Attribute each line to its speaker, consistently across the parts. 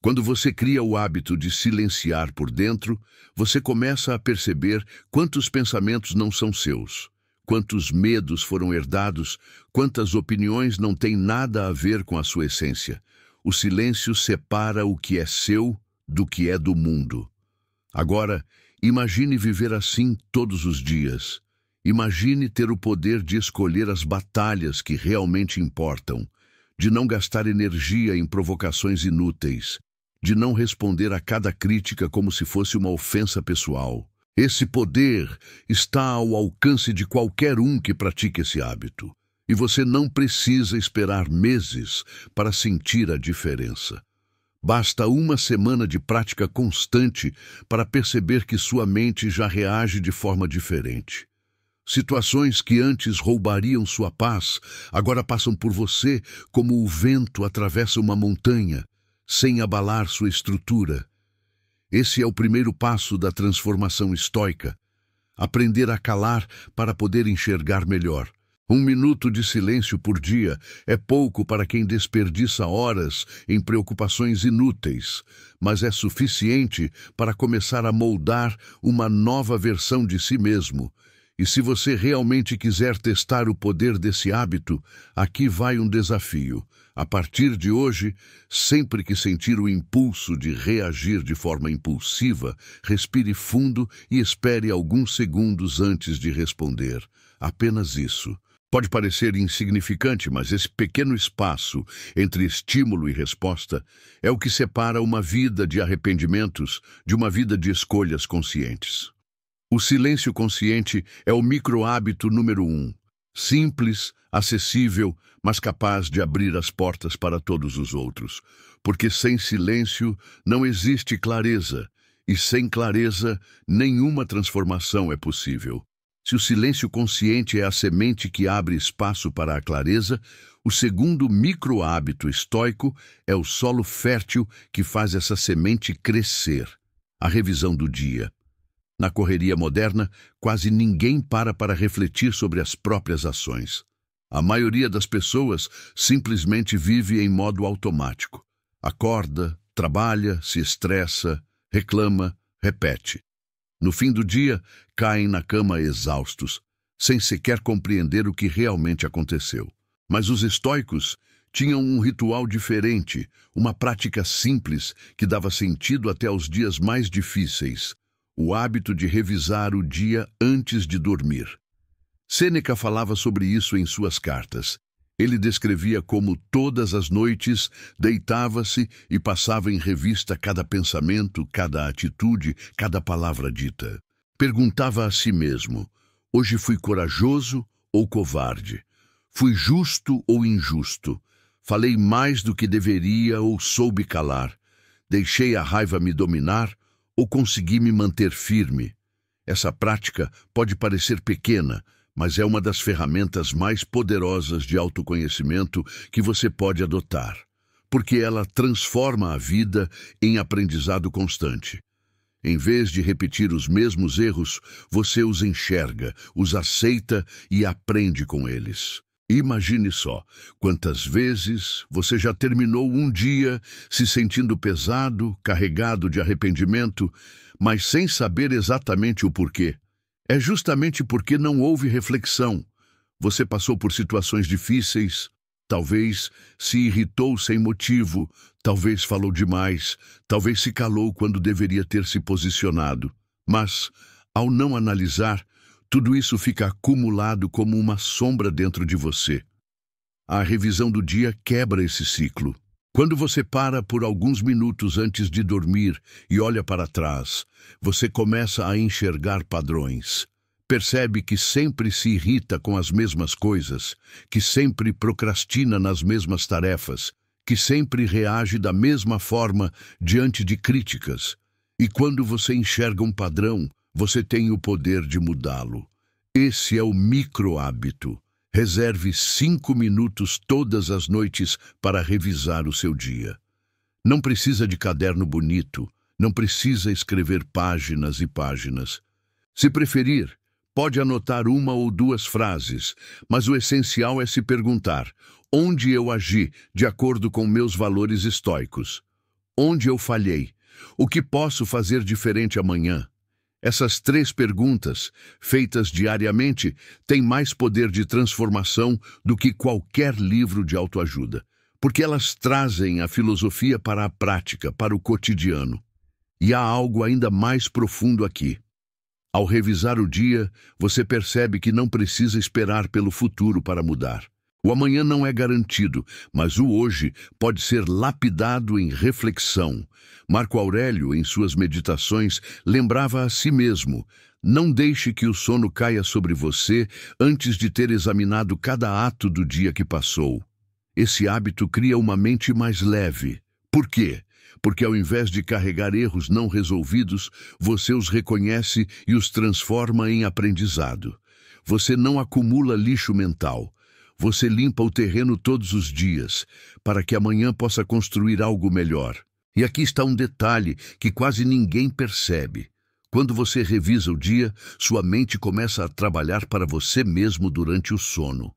Speaker 1: Quando você cria o hábito de silenciar por dentro, você começa a perceber quantos pensamentos não são seus, quantos medos foram herdados, quantas opiniões não têm nada a ver com a sua essência. O silêncio separa o que é seu do que é do mundo. Agora, imagine viver assim todos os dias. Imagine ter o poder de escolher as batalhas que realmente importam, de não gastar energia em provocações inúteis, de não responder a cada crítica como se fosse uma ofensa pessoal. Esse poder está ao alcance de qualquer um que pratique esse hábito, e você não precisa esperar meses para sentir a diferença. Basta uma semana de prática constante para perceber que sua mente já reage de forma diferente. Situações que antes roubariam sua paz, agora passam por você como o vento atravessa uma montanha, sem abalar sua estrutura. Esse é o primeiro passo da transformação estoica. Aprender a calar para poder enxergar melhor. 1 minuto de silêncio por dia é pouco para quem desperdiça horas em preocupações inúteis, mas é suficiente para começar a moldar uma nova versão de si mesmo. E se você realmente quiser testar o poder desse hábito, aqui vai um desafio. A partir de hoje, sempre que sentir o impulso de reagir de forma impulsiva, respire fundo e espere alguns segundos antes de responder. Apenas isso. Pode parecer insignificante, mas esse pequeno espaço entre estímulo e resposta é o que separa uma vida de arrependimentos de uma vida de escolhas conscientes. O silêncio consciente é o micro-hábito número 1. Simples, acessível, mas capaz de abrir as portas para todos os outros. Porque sem silêncio não existe clareza, e sem clareza nenhuma transformação é possível. Se o silêncio consciente é a semente que abre espaço para a clareza, o segundo micro-hábito estoico é o solo fértil que faz essa semente crescer. A revisão do dia. Na correria moderna, quase ninguém para refletir sobre as próprias ações. A maioria das pessoas simplesmente vive em modo automático. Acorda, trabalha, se estressa, reclama, repete. No fim do dia, caem na cama exaustos, sem sequer compreender o que realmente aconteceu. Mas os estoicos tinham um ritual diferente, uma prática simples que dava sentido até aos dias mais difíceis. O hábito de revisar o dia antes de dormir. Sêneca falava sobre isso em suas cartas. Ele descrevia como todas as noites deitava-se e passava em revista cada pensamento, cada atitude, cada palavra dita. Perguntava a si mesmo: hoje fui corajoso ou covarde? Fui justo ou injusto? Falei mais do que deveria ou soube calar? Deixei a raiva me dominar ou consegui me manter firme? Essa prática pode parecer pequena, mas é uma das ferramentas mais poderosas de autoconhecimento que você pode adotar, porque ela transforma a vida em aprendizado constante. Em vez de repetir os mesmos erros, você os enxerga, os aceita e aprende com eles. Imagine só, quantas vezes você já terminou um dia se sentindo pesado, carregado de arrependimento, mas sem saber exatamente o porquê. É justamente porque não houve reflexão. Você passou por situações difíceis, talvez se irritou sem motivo, talvez falou demais, talvez se calou quando deveria ter se posicionado. Mas, ao não analisar, tudo isso fica acumulado como uma sombra dentro de você. A revisão do dia quebra esse ciclo. Quando você para por alguns minutos antes de dormir e olha para trás, você começa a enxergar padrões. Percebe que sempre se irrita com as mesmas coisas, que sempre procrastina nas mesmas tarefas, que sempre reage da mesma forma diante de críticas. E quando você enxerga um padrão, você tem o poder de mudá-lo. Esse é o micro-hábito. Reserve 5 minutos todas as noites para revisar o seu dia. Não precisa de caderno bonito, não precisa escrever páginas e páginas. Se preferir, pode anotar 1 ou 2 frases, mas o essencial é se perguntar: onde eu agi de acordo com meus valores estoicos? Onde eu falhei? O que posso fazer diferente amanhã? Essas 3 perguntas, feitas diariamente, têm mais poder de transformação do que qualquer livro de autoajuda, porque elas trazem a filosofia para a prática, para o cotidiano. E há algo ainda mais profundo aqui. Ao revisar o dia, você percebe que não precisa esperar pelo futuro para mudar. O amanhã não é garantido, mas o hoje pode ser lapidado em reflexão. Marco Aurélio, em suas meditações, lembrava a si mesmo: não deixe que o sono caia sobre você antes de ter examinado cada ato do dia que passou. Esse hábito cria uma mente mais leve. Por quê? Porque ao invés de carregar erros não resolvidos, você os reconhece e os transforma em aprendizado. Você não acumula lixo mental. Você limpa o terreno todos os dias, para que amanhã possa construir algo melhor. E aqui está um detalhe que quase ninguém percebe. Quando você revisa o dia, sua mente começa a trabalhar para você mesmo durante o sono.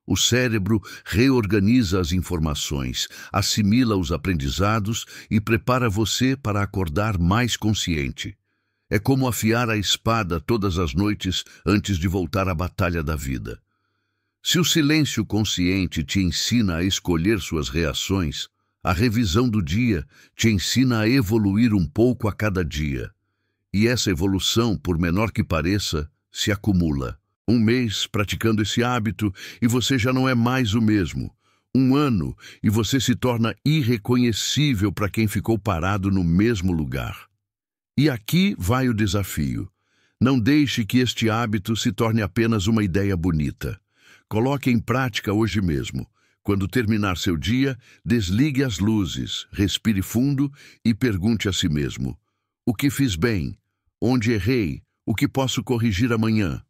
Speaker 1: O cérebro reorganiza as informações, assimila os aprendizados e prepara você para acordar mais consciente. É como afiar a espada todas as noites antes de voltar à batalha da vida. Se o silêncio consciente te ensina a escolher suas reações, a revisão do dia te ensina a evoluir um pouco a cada dia. E essa evolução, por menor que pareça, se acumula. 1 mês praticando esse hábito e você já não é mais o mesmo. 1 ano e você se torna irreconhecível para quem ficou parado no mesmo lugar. E aqui vai o desafio. Não deixe que este hábito se torne apenas uma ideia bonita. Coloque em prática hoje mesmo. Quando terminar seu dia, desligue as luzes, respire fundo e pergunte a si mesmo: o que fiz bem? Onde errei? O que posso corrigir amanhã?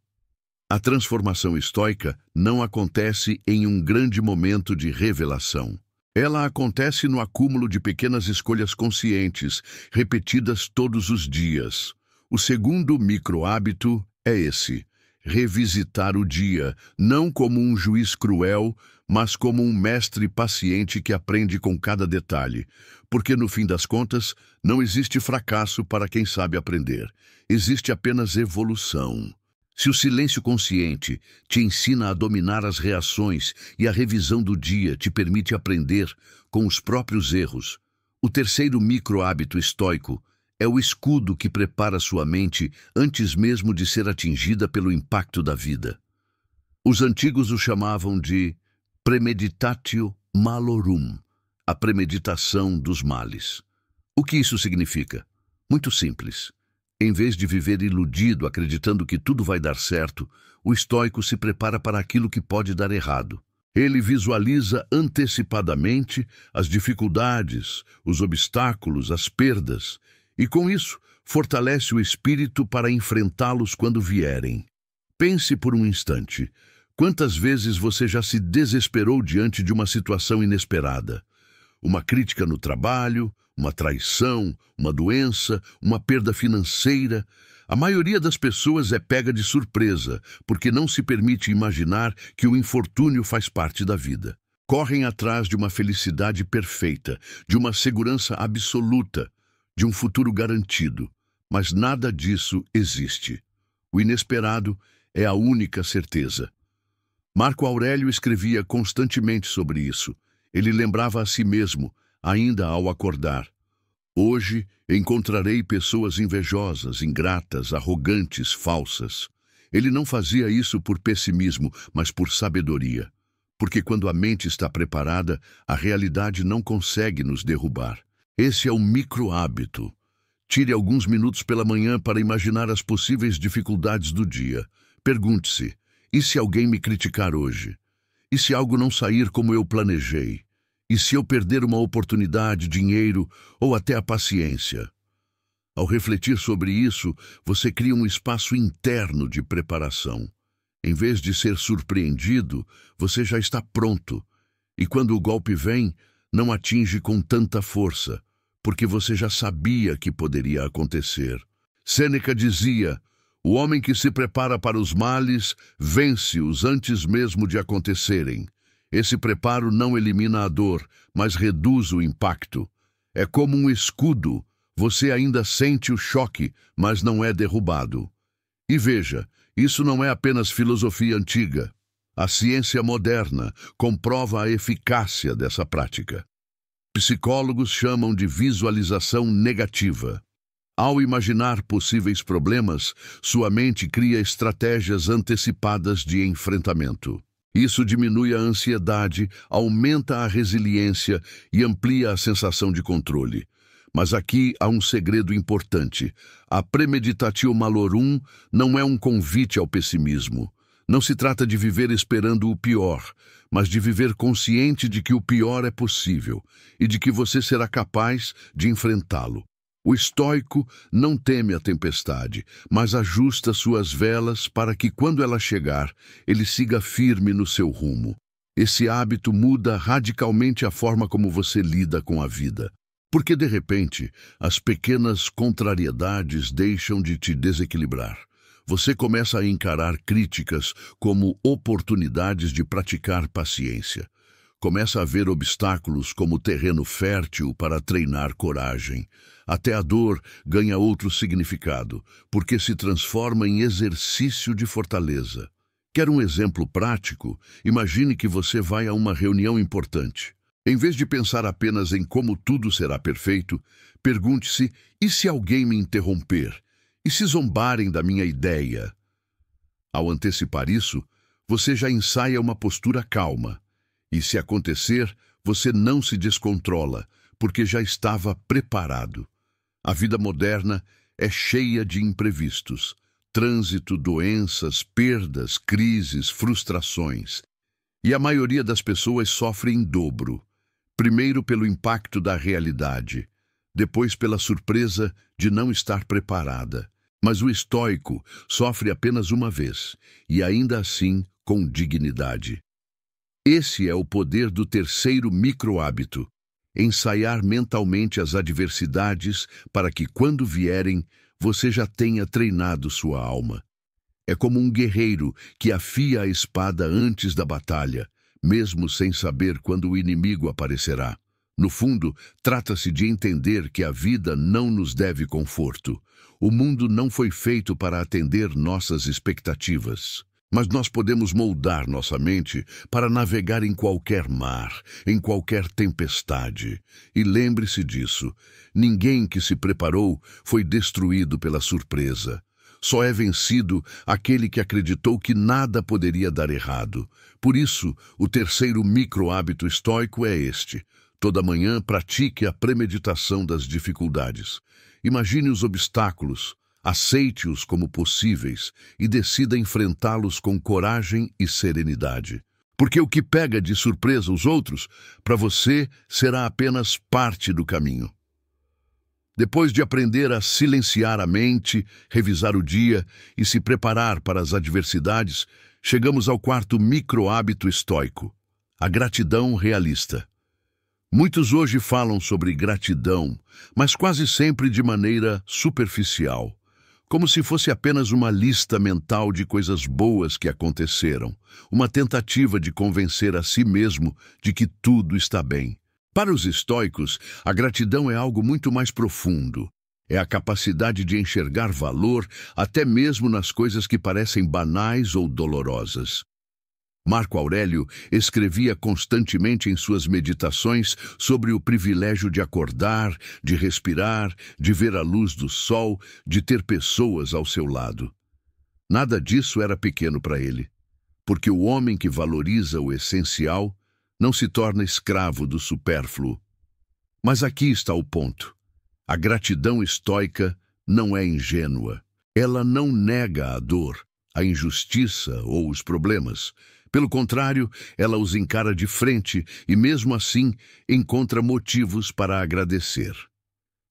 Speaker 1: A transformação estoica não acontece em um grande momento de revelação. Ela acontece no acúmulo de pequenas escolhas conscientes, repetidas todos os dias. O segundo micro-hábito é esse: revisitar o dia, não como um juiz cruel, mas como um mestre paciente que aprende com cada detalhe. Porque, no fim das contas, não existe fracasso para quem sabe aprender. Existe apenas evolução. Se o silêncio consciente te ensina a dominar as reações e a revisão do dia te permite aprender com os próprios erros, o terceiro micro-hábito estoico é o escudo que prepara sua mente antes mesmo de ser atingida pelo impacto da vida. Os antigos o chamavam de premeditatio malorum, a premeditação dos males. O que isso significa? Muito simples. Em vez de viver iludido, acreditando que tudo vai dar certo, o estoico se prepara para aquilo que pode dar errado. Ele visualiza antecipadamente as dificuldades, os obstáculos, as perdas, e com isso fortalece o espírito para enfrentá-los quando vierem. Pense por um instante. Quantas vezes você já se desesperou diante de uma situação inesperada? Uma crítica no trabalho, uma traição, uma doença, uma perda financeira. A maioria das pessoas é pega de surpresa, porque não se permite imaginar que o infortúnio faz parte da vida. Correm atrás de uma felicidade perfeita, de uma segurança absoluta, de um futuro garantido. Mas nada disso existe. O inesperado é a única certeza. Marco Aurélio escrevia constantemente sobre isso. Ele lembrava a si mesmo, ainda ao acordar: hoje encontrarei pessoas invejosas, ingratas, arrogantes, falsas. Ele não fazia isso por pessimismo, mas por sabedoria. Porque quando a mente está preparada, a realidade não consegue nos derrubar. Esse é o micro-hábito. Tire alguns minutos pela manhã para imaginar as possíveis dificuldades do dia. Pergunte-se: e se alguém me criticar hoje? E se algo não sair como eu planejei? E se eu perder uma oportunidade, dinheiro ou até a paciência? Ao refletir sobre isso, você cria um espaço interno de preparação. Em vez de ser surpreendido, você já está pronto. E quando o golpe vem, não atinge com tanta força, porque você já sabia que poderia acontecer. Sêneca dizia: o homem que se prepara para os males vence-os antes mesmo de acontecerem. Esse preparo não elimina a dor, mas reduz o impacto. É como um escudo. Você ainda sente o choque, mas não é derrubado. E veja, isso não é apenas filosofia antiga. A ciência moderna comprova a eficácia dessa prática. Psicólogos chamam de visualização negativa. Ao imaginar possíveis problemas, sua mente cria estratégias antecipadas de enfrentamento. Isso diminui a ansiedade, aumenta a resiliência e amplia a sensação de controle. Mas aqui há um segredo importante. A premeditatio malorum não é um convite ao pessimismo. Não se trata de viver esperando o pior, mas de viver consciente de que o pior é possível e de que você será capaz de enfrentá-lo. O estoico não teme a tempestade, mas ajusta suas velas para que, quando ela chegar, ele siga firme no seu rumo. Esse hábito muda radicalmente a forma como você lida com a vida. Porque, de repente, as pequenas contrariedades deixam de te desequilibrar. Você começa a encarar críticas como oportunidades de praticar paciência. Começa a ver obstáculos como terreno fértil para treinar coragem. Até a dor ganha outro significado, porque se transforma em exercício de fortaleza. Quer um exemplo prático? Imagine que você vai a uma reunião importante. Em vez de pensar apenas em como tudo será perfeito, pergunte-se: e se alguém me interromper? E se zombarem da minha ideia? Ao antecipar isso, você já ensaia uma postura calma. E se acontecer, você não se descontrola, porque já estava preparado. A vida moderna é cheia de imprevistos. Trânsito, doenças, perdas, crises, frustrações. E a maioria das pessoas sofre em dobro. Primeiro pelo impacto da realidade, depois pela surpresa de não estar preparada. Mas o estoico sofre apenas uma vez, e ainda assim com dignidade. Esse é o poder do terceiro microhábito: ensaiar mentalmente as adversidades para que, quando vierem, você já tenha treinado sua alma. É como um guerreiro que afia a espada antes da batalha, mesmo sem saber quando o inimigo aparecerá. No fundo, trata-se de entender que a vida não nos deve conforto. O mundo não foi feito para atender nossas expectativas. Mas nós podemos moldar nossa mente para navegar em qualquer mar, em qualquer tempestade. E lembre-se disso: ninguém que se preparou foi destruído pela surpresa. Só é vencido aquele que acreditou que nada poderia dar errado. Por isso, o terceiro microhábito estoico é este: toda manhã pratique a premeditação das dificuldades. Imagine os obstáculos, aceite-os como possíveis e decida enfrentá-los com coragem e serenidade. Porque o que pega de surpresa os outros, para você, será apenas parte do caminho. Depois de aprender a silenciar a mente, revisar o dia e se preparar para as adversidades, chegamos ao quarto microhábito estoico: a gratidão realista. Muitos hoje falam sobre gratidão, mas quase sempre de maneira superficial, como se fosse apenas uma lista mental de coisas boas que aconteceram, uma tentativa de convencer a si mesmo de que tudo está bem. Para os estoicos, a gratidão é algo muito mais profundo. É a capacidade de enxergar valor até mesmo nas coisas que parecem banais ou dolorosas. Marco Aurélio escrevia constantemente em suas meditações sobre o privilégio de acordar, de respirar, de ver a luz do sol, de ter pessoas ao seu lado. Nada disso era pequeno para ele, porque o homem que valoriza o essencial não se torna escravo do supérfluo. Mas aqui está o ponto: a gratidão estoica não é ingênua. Ela não nega a dor, a injustiça ou os problemas. Pelo contrário, ela os encara de frente e, mesmo assim, encontra motivos para agradecer.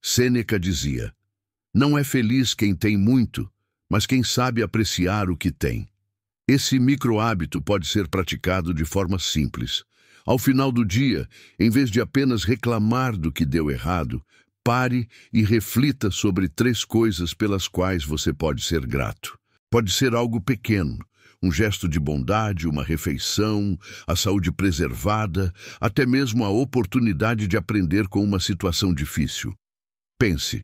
Speaker 1: Sêneca dizia: não é feliz quem tem muito, mas quem sabe apreciar o que tem. Esse microhábito pode ser praticado de forma simples. Ao final do dia, em vez de apenas reclamar do que deu errado, pare e reflita sobre 3 coisas pelas quais você pode ser grato. Pode ser algo pequeno: Um gesto de bondade, uma refeição, a saúde preservada, até mesmo a oportunidade de aprender com uma situação difícil. Pense,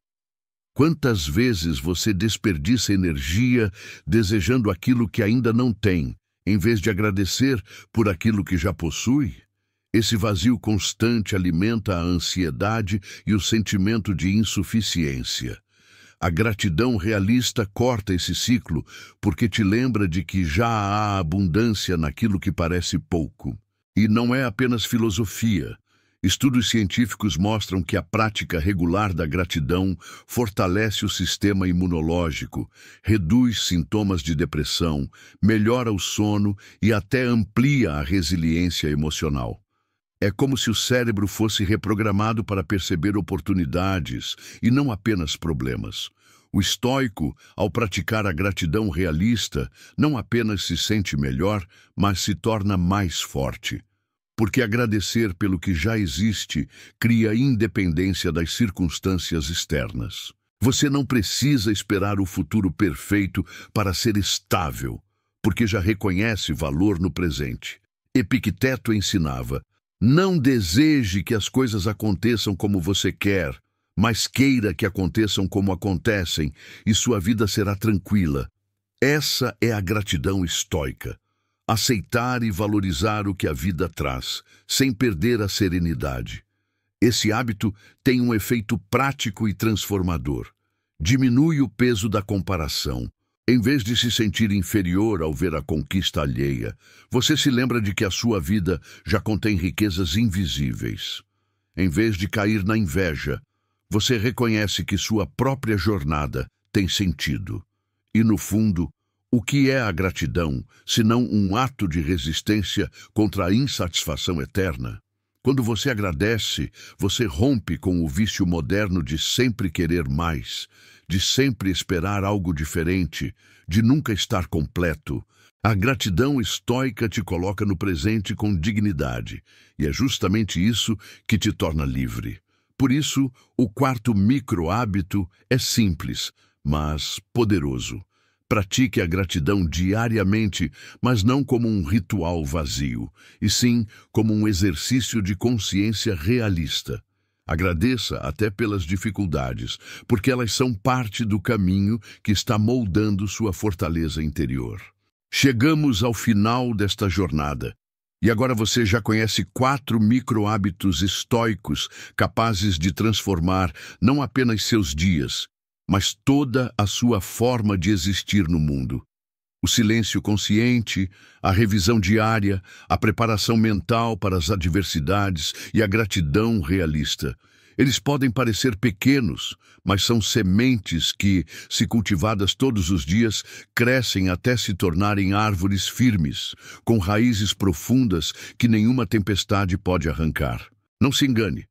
Speaker 1: quantas vezes você desperdiça energia desejando aquilo que ainda não tem, em vez de agradecer por aquilo que já possui? Esse vazio constante alimenta a ansiedade e o sentimento de insuficiência. A gratidão realista corta esse ciclo porque te lembra de que já há abundância naquilo que parece pouco. E não é apenas filosofia. Estudos científicos mostram que a prática regular da gratidão fortalece o sistema imunológico, reduz sintomas de depressão, melhora o sono e até amplia a resiliência emocional. É como se o cérebro fosse reprogramado para perceber oportunidades e não apenas problemas. O estoico, ao praticar a gratidão realista, não apenas se sente melhor, mas se torna mais forte. Porque agradecer pelo que já existe cria independência das circunstâncias externas. Você não precisa esperar o futuro perfeito para ser estável, porque já reconhece valor no presente. Epicteto ensinava: não deseje que as coisas aconteçam como você quer, mas queira que aconteçam como acontecem, e sua vida será tranquila. Essa é a gratidão estoica. Aceitar e valorizar o que a vida traz, sem perder a serenidade. Esse hábito tem um efeito prático e transformador. Diminui o peso da comparação. Em vez de se sentir inferior ao ver a conquista alheia, você se lembra de que a sua vida já contém riquezas invisíveis. Em vez de cair na inveja, você reconhece que sua própria jornada tem sentido. E, no fundo, o que é a gratidão, senão um ato de resistência contra a insatisfação eterna? Quando você agradece, você rompe com o vício moderno de sempre querer mais, de sempre esperar algo diferente, de nunca estar completo. A gratidão estoica te coloca no presente com dignidade, e é justamente isso que te torna livre. Por isso, o quarto micro-hábito é simples, mas poderoso. Pratique a gratidão diariamente, mas não como um ritual vazio, e sim como um exercício de consciência realista. Agradeça até pelas dificuldades, porque elas são parte do caminho que está moldando sua fortaleza interior. Chegamos ao final desta jornada, e agora você já conhece 4 micro-hábitos estoicos capazes de transformar não apenas seus dias, mas toda a sua forma de existir no mundo. O silêncio consciente, a revisão diária, a preparação mental para as adversidades e a gratidão realista. Eles podem parecer pequenos, mas são sementes que, se cultivadas todos os dias, crescem até se tornarem árvores firmes, com raízes profundas que nenhuma tempestade pode arrancar. Não se engane.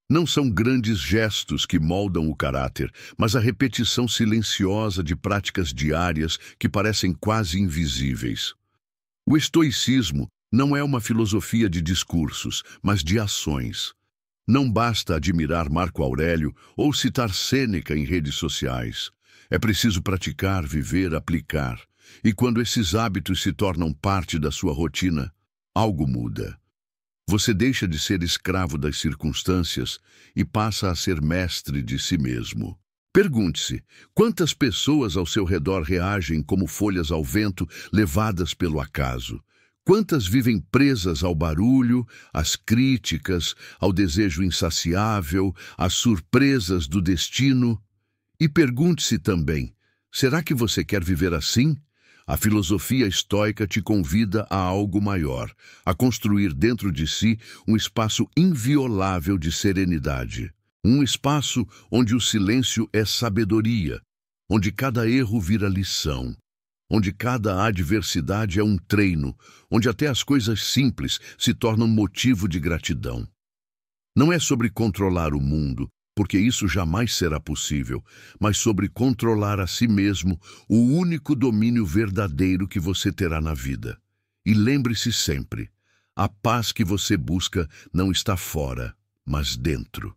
Speaker 1: Não são grandes gestos que moldam o caráter, mas a repetição silenciosa de práticas diárias que parecem quase invisíveis. O estoicismo não é uma filosofia de discursos, mas de ações. Não basta admirar Marco Aurélio ou citar Sêneca em redes sociais. É preciso praticar, viver, aplicar. E quando esses hábitos se tornam parte da sua rotina, algo muda. Você deixa de ser escravo das circunstâncias e passa a ser mestre de si mesmo. Pergunte-se, quantas pessoas ao seu redor reagem como folhas ao vento levadas pelo acaso? Quantas vivem presas ao barulho, às críticas, ao desejo insaciável, às surpresas do destino? E pergunte-se também, será que você quer viver assim? A filosofia estoica te convida a algo maior, a construir dentro de si um espaço inviolável de serenidade. Um espaço onde o silêncio é sabedoria, onde cada erro vira lição, onde cada adversidade é um treino, onde até as coisas simples se tornam motivo de gratidão. Não é sobre controlar o mundo, porque isso jamais será possível, mas sobre controlar a si mesmo, o único domínio verdadeiro que você terá na vida. E lembre-se sempre, a paz que você busca não está fora, mas dentro.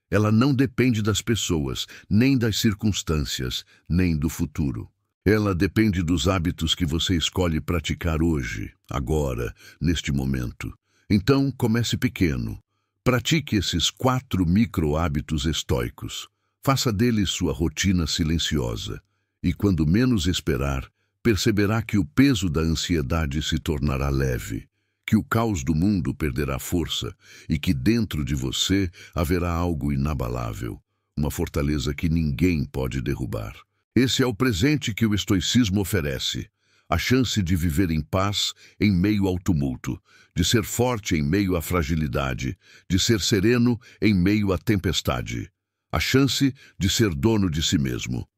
Speaker 1: Ela não depende das pessoas, nem das circunstâncias, nem do futuro. Ela depende dos hábitos que você escolhe praticar hoje, agora, neste momento. Então, comece pequeno. Pratique esses 4 micro-hábitos estoicos. Faça deles sua rotina silenciosa. E quando menos esperar, perceberá que o peso da ansiedade se tornará leve, que o caos do mundo perderá força e que dentro de você haverá algo inabalável, uma fortaleza que ninguém pode derrubar. Esse é o presente que o estoicismo oferece, a chance de viver em paz em meio ao tumulto, de ser forte em meio à fragilidade, de ser sereno em meio à tempestade, a chance de ser dono de si mesmo.